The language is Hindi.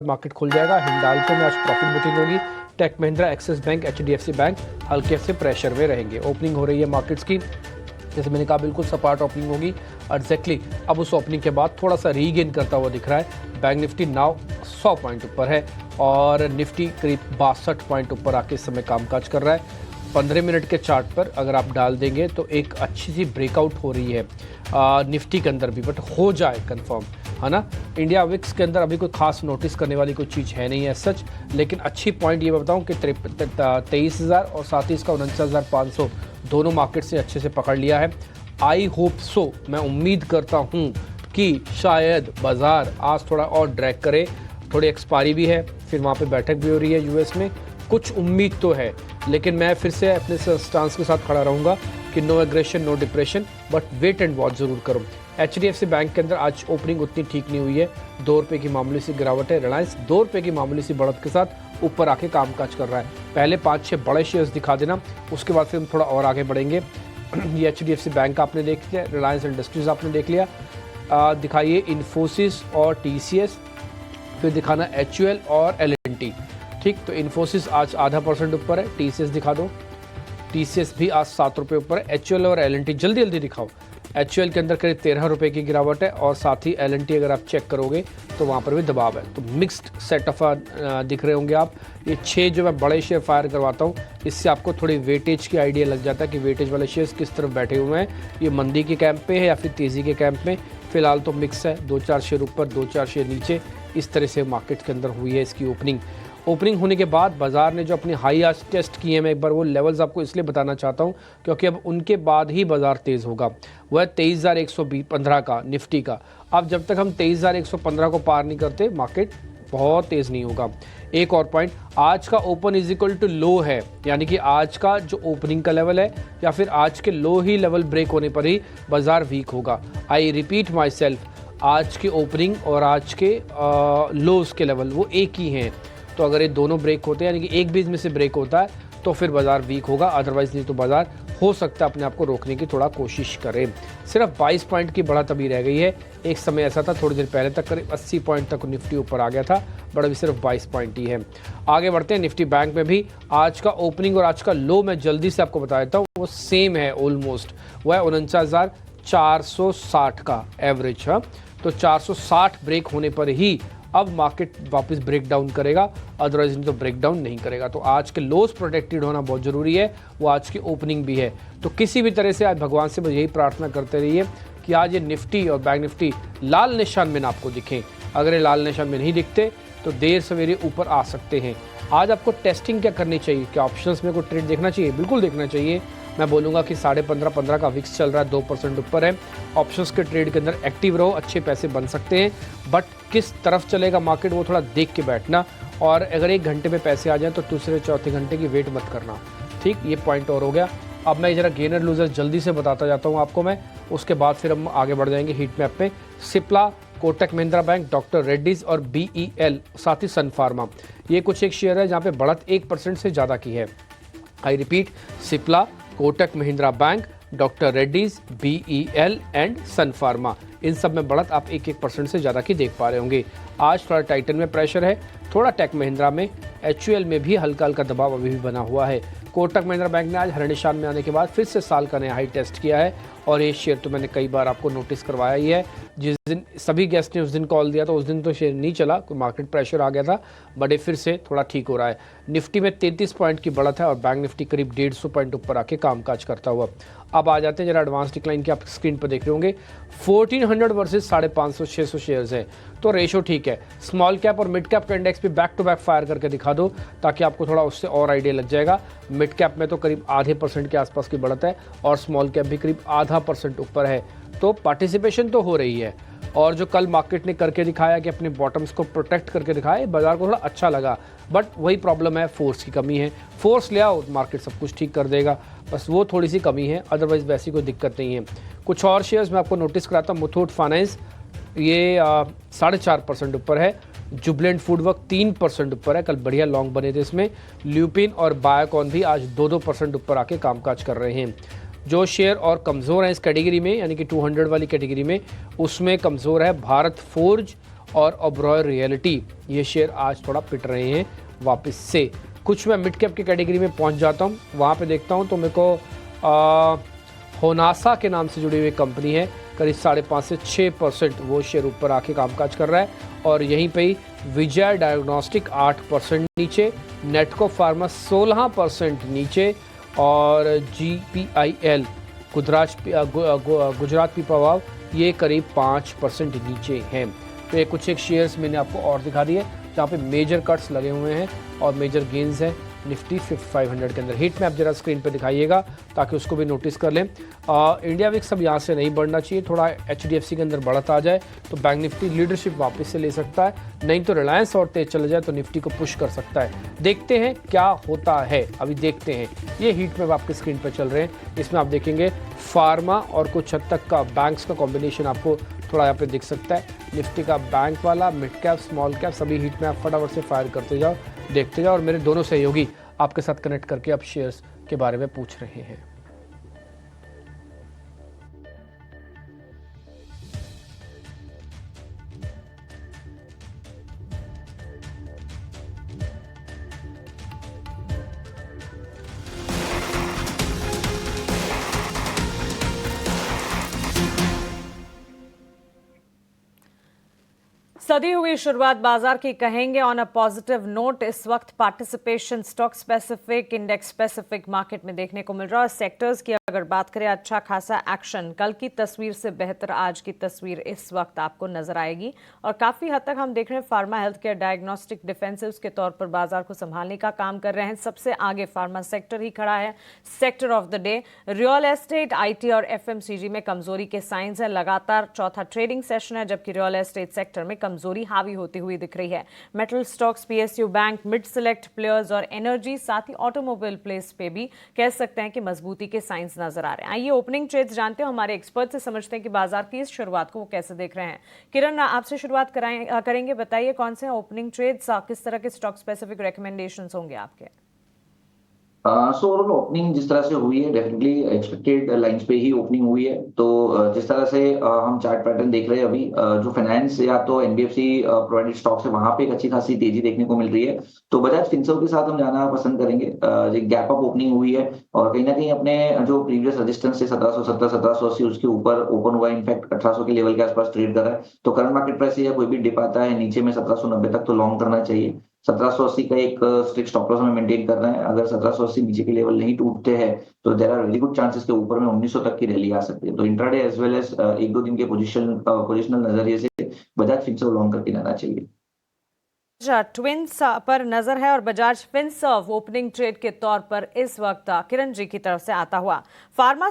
मार्केट खुल जाएगा। हिंडाल्को में आज प्रॉफिट बुकिंग होगी। टेक महिंद्रा, एक्सिस बैंक, एचडीएफसी बैंक हल्के से प्रेशर में रहेंगे। ओपनिंग हो रही है मार्केट्स की, जैसे मैंने कहा बिल्कुल सपाट ओपनिंग होगी एग्जैक्टली। अब उस ओपनिंग के बाद थोड़ा सा रीगेन करता हुआ दिख रहा है। बैंक निफ्टी नाउ 100 पॉइंट ऊपर है और निफ्टी करीब 62 पॉइंट ऊपर आके इस समय कामकाज कर रहा है। 15 मिनट के चार्ट पर अगर आप डाल देंगे तो एक अच्छी सी ब्रेकआउट हो रही है निफ्टी के अंदर भी, बट हो जाए कंफर्म, है ना। इंडिया विक्स के अंदर अभी कोई खास नोटिस करने वाली कोई चीज़ है नहीं है सच, लेकिन अच्छी पॉइंट ये बताऊं कि 23,000 और साथ ही इसका 49,500 दोनों मार्केट से अच्छे से पकड़ लिया है। आई होप सो, मैं उम्मीद करता हूं कि शायद बाजार आज थोड़ा और ड्रैग करे। थोड़ी एक्सपायरी भी है, फिर वहाँ पे बैठक भी हो रही है यूएस में, कुछ उम्मीद तो है, लेकिन मैं फिर से अपने स्टांस के साथ खड़ा रहूँगा कि no aggression no depression, but wait and watch ज़रूर करूँ। एचडीएफसी बैंक के अंदर आज ओपनिंग उतनी ठीक नहीं हुई है, 2 रुपये की मामूली सी गिरावट है। रिलायंस 2 रुपये की मामूली सी बढ़त के साथ ऊपर आके कामकाज कर रहा है। पहले 5-6 बड़े शेयर्स दिखा देना, उसके बाद फिर हम थोड़ा और आगे बढ़ेंगे। ये एचडीएफसी बैंक आपने देख लिया, रिलायंस इंडस्ट्रीज आपने देख लिया, दिखाइए इन्फोसिस और टीसीएस, फिर दिखाना एचयूएल और एलएनटी। ठीक, तो इन्फोसिस आज 0.5% ऊपर है। टीसीएस दिखा दो, टीसीएस भी आज 7 रुपये ऊपर है। एचयूएल और एलएनटी जल्दी जल्दी दिखाओ। एचयूएल के अंदर करीब 13 रुपये की गिरावट है और साथ ही एलएनटी अगर आप चेक करोगे तो वहाँ पर भी दबाव है। तो मिक्स्ड सेट ऑफ दिख रहे होंगे आप। ये 6 जो मैं बड़े शेयर फायर करवाता हूँ, इससे आपको थोड़ी वेटेज की आइडिया लग जाता है कि वेटेज वाले शेयर्स किस तरफ बैठे हुए हैं, ये मंदी के कैंप पे है या फिर तेज़ी के कैंप में। फिलहाल तो मिक्स है, 2-4 शेयर ऊपर 2-4 शेयर नीचे, इस तरह से मार्केट के अंदर हुई है इसकी ओपनिंग होने के बाद बाजार ने जो अपनी हाई आज टेस्ट किए हैं, मैं एक बार वो लेवल्स आपको इसलिए बताना चाहता हूं क्योंकि अब उनके बाद ही बाजार तेज़ होगा। वह 23,115 का निफ्टी का। अब जब तक हम 23,115 को पार नहीं करते, मार्केट बहुत तेज़ नहीं होगा। एक और पॉइंट, आज का open is equal to low है, यानी कि आज का जो ओपनिंग का लेवल है या फिर आज के लो ही लेवल ब्रेक होने पर ही बाजार वीक होगा। आई रिपीट माई सेल्फ, आज के ओपनिंग और आज के लोज के लेवल वो एक ही हैं। तो अगर ये दोनों ब्रेक होते हैं, यानी कि एक भी इसमें से ब्रेक होता है, तो फिर बाजार वीक होगा। अदरवाइज नहीं तो बाजार हो सकता है अपने आप को रोकने की थोड़ा कोशिश करे। सिर्फ 22 पॉइंट की बढ़त अभी रह गई है। एक समय ऐसा था थोड़ी देर पहले तक करीब 80 पॉइंट तक निफ्टी ऊपर आ गया था, बट अभी सिर्फ 22 पॉइंट ही है। आगे बढ़ते हैं। निफ्टी बैंक में भी आज का ओपनिंग और आज का लो मैं जल्दी से आपको बता देता हूँ, वो सेम है ऑलमोस्ट। वह है 49,460 का एवरेज है। तो 460 ब्रेक होने पर ही अब मार्केट वापस ब्रेक डाउन करेगा, अदरवाइज नहीं तो ब्रेक डाउन नहीं करेगा। तो आज के लोस प्रोटेक्टेड होना बहुत ज़रूरी है, वो आज की ओपनिंग भी है। तो किसी भी तरह से आज भगवान से बस यही प्रार्थना करते रहिए कि आज ये निफ्टी और बैंक निफ्टी लाल निशान में ना आपको दिखें। अगर ये लाल निशान में नहीं दिखते तो देर सवेरे ऊपर आ सकते हैं। आज आपको टेस्टिंग क्या करनी चाहिए? क्या ऑप्शंस में कोई ट्रेड देखना चाहिए? बिल्कुल देखना चाहिए। मैं बोलूँगा कि 15.5 का विक्स चल रहा है, 2% ऊपर है। ऑप्शंस के ट्रेड के अंदर एक्टिव रहो, अच्छे पैसे बन सकते हैं, बट किस तरफ चलेगा मार्केट वो थोड़ा देख के बैठना। और अगर 1 घंटे में पैसे आ जाएँ तो दूसरे चौथे घंटे की वेट मत करना। ठीक, ये पॉइंट और हो गया। अब मैं जरा गेनर लूजर जल्दी से बताता जाता हूँ आपको मैं, उसके बाद फिर हम आगे बढ़ जाएंगे हीट मैप में। सिप्ला, कोटक महिंद्रा बैंक, डॉक्टर रेड्डीज और BEL, साथ ही सन फार्मा, ये कुछ एक शेयर है जहाँ पे बढ़त 1% से ज़्यादा की है। I repeat, Cipla, Kotak Mahindra bank, doctor Reddy's, BEL and Sun pharma, इन सब में बढ़त आप 1% से ज़्यादा की देख पा रहे होंगे। आज थोड़ा टाइटन में प्रेशर है, थोड़ा टेक महिंद्रा में, HUL में भी हल्का हल्का दबाव अभी भी बना हुआ है। कोटक महिंद्रा बैंक ने आज हर निशान में आने के बाद फिर से साल का नया हाई टेस्ट किया है और ये शेयर तो मैंने कई बार आपको नोटिस करवाया ही है। जिस दिन सभी गेस्ट ने उस दिन कॉल दिया तो उस दिन तो शेयर नहीं चला, कोई मार्केट प्रेशर आ गया था, बट फिर से थोड़ा ठीक हो रहा है। निफ्टी में 33 पॉइंट की बढ़त है और बैंक निफ्टी करीब 150 पॉइंट ऊपर आके कामकाज करता हुआ। अब आ जाते हैं जरा एडवांस डिक्लाइन की, आप स्क्रीन पर देख रहे होंगे 1400 वर्सेज 550-600 शेयर्स हैं, तो रेशो ठीक है। स्मॉल कैप और मिड कैप का इंडेक्स भी बैक टू बैक फायर करके दिखा दो ताकि आपको थोड़ा उससे और आइडिया लग जाएगा। मिड कैप में तो करीब 0.5% के आसपास की बढ़त है और स्मॉल कैप भी करीब 0.5% ऊपर है। तो पार्टिसिपेशन तो हो रही है, और जो कल मार्केट ने करके दिखाया कि अपने बॉटम्स को प्रोटेक्ट करके दिखाया, बाजार को थोड़ा अच्छा लगा। बट वही प्रॉब्लम है, फोर्स की कमी है। फोर्स ले आओ, मार्केट सब कुछ ठीक कर देगा, बस वो थोड़ी सी कमी है, अदरवाइज वैसी कोई दिक्कत नहीं है। कुछ और शेयर्स मैं आपको नोटिस कराता हूँ। मुथूट फाइनेंस, ये 4.5% ऊपर है। जुबलेंट फूडवर्क 3% ऊपर है, कल बढ़िया लॉन्ग बने थे इसमें। ल्यूपिन और बायोकॉन भी आज 2-2% ऊपर आके कामकाज कर रहे हैं। जो शेयर और कमज़ोर हैं इस कैटेगरी में, यानी कि 200 वाली कैटेगरी में, उसमें कमज़ोर है भारत फोर्ज और ओबरॉय रियलिटी, ये शेयर आज थोड़ा पिट रहे हैं वापस से। कुछ मैं मिड कैप की कैटेगरी में पहुंच जाता हूं, वहां पे देखता हूं तो मेरे को होनासा के नाम से जुड़ी हुई कंपनी है, करीब 5.5 से 6% वो शेयर ऊपर आके कामकाज कर रहा है। और यहीं पे ही विजय डायग्नोस्टिक 8% नीचे, नेटको फार्मा 16% नीचे और GPIL गुजरात पीपावाव ये करीब 5% नीचे हैं। तो ये कुछ एक शेयर्स मैंने आपको और दिखा दिए जहाँ पे मेजर कट्स लगे हुए हैं और मेजर गेंस हैं निफ्टी 500 के अंदर। हिट में आप जरा स्क्रीन पे दिखाइएगा ताकि उसको भी नोटिस कर लें। इंडिया विक्स अब यहाँ से नहीं बढ़ना चाहिए, थोड़ा HDFC के अंदर बढ़त आ जाए तो बैंक निफ्टी लीडरशिप वापस से ले सकता है, नहीं तो रिलायंस और तेज चला जाए तो निफ्टी को पुश कर सकता है। देखते हैं क्या होता है, अभी देखते हैं। ये हीट में आपकी स्क्रीन पर चल रहे हैं, इसमें आप देखेंगे फार्मा और कुछ हद तक का बैंक्स का कॉम्बिनेशन आपको थोड़ा यहाँ पे दिख सकता है। निफ्टी का बैंक वाला, मिड कैप, स्मॉल कैप सभी हीट में आप फटाफट से फायर करते जाओ, देखते जाओ। और मेरे दोनों सहयोगी आपके साथ कनेक्ट करके अब शेयर्स के बारे में पूछ रहे हैं। सदी हुई शुरुआत बाजार की कहेंगे ऑन अ पॉजिटिव नोट। इस वक्त participation stock specific, index specific market में देखने को मिल रहा है। सेक्टर्स की अगर बात करें, अच्छा खासा एक्शन, कल की तस्वीर से बेहतर आज की तस्वीर इस वक्त आपको नजर आएगी। और काफी हद तक हम देख रहे हैं फार्मा, हेल्थ केयर, डायग्नोस्टिक, डिफेंसिव्स के तौर पर बाजार को संभालने का काम कर रहे हैं। सबसे आगे फार्मा सेक्टर ही खड़ा है, sector of the day. Real estate, IT और FMCG में कमजोरी के साइंस है। लगातार चौथा ट्रेडिंग सेशन है, जबकि रियल एस्टेट सेक्टर में कमजोरी हावी होती हुई दिख रही है। Metal stocks, PSU bank, mid select players और एनर्जी, साथ ही ऑटोमोबाइल प्लेस पे भी कह सकते हैं कि मजबूती के साइंस नजर आ रहे हैं। आइए ओपनिंग ट्रेड्स जानते हैं, हमारे एक्सपर्ट से समझते हैं कि बाजार की इस शुरुआत को वो कैसे देख रहे हैं। किरण, आपसे शुरुआत करेंगे, बताइए कौन से ओपनिंग ट्रेड्स, किस तरह के स्टॉक स्पेसिफिक रिकमेंडेशंस होंगे आपके? सो ओवरऑल ओपनिंग जिस तरह से हुई है डेफिनेटली एक्सपेक्टेड लाइंस पे ही ओपनिंग हुई है। तो जिस तरह से हम चार्ट पैटर्न देख रहे हैं अभी, जो फाइनेंस या तो NBFC प्रोवाइडेड स्टॉक्स है वहां पे एक अच्छी खासी तेजी देखने को मिल रही है। तो बजाज फिनसर्व के साथ हम जाना पसंद करेंगे। एक गैप अप ओपनिंग हुई है और कहीं ना कहीं अपने जो प्रीवियस रेजिस्टेंस है 1770 1780 उसके ऊपर ओपन हुआ है। इनफैक्ट 1800 के लेवल के आसपास ट्रेड कर रहा है। तो करंट मार्केट प्राइस या कोई भी डिप आता है नीचे में 1790 तक तो लॉन्ग करना चाहिए। 1780 का एक स्ट्रिक्ट स्टॉप लॉस हमें मेंटेन करना है। अगर 1780 नीचे के लेवल नहीं टूटते हैं तो there are very good chances के ऊपर में 1900 तक की रैली आ सकती है। तो इंट्राडे एज वेल एज एक दो दिन के पोजिशनल नजरिए से बजाज फिनसर्व लॉन्ग करके जाना चाहिए। ट्विंस पर नजर है और बजाज फिनसर्व ओपनिंग ट्रेड के तौर पर इस वक्त किरण जी की तरफ से आता हुआ। फार्मा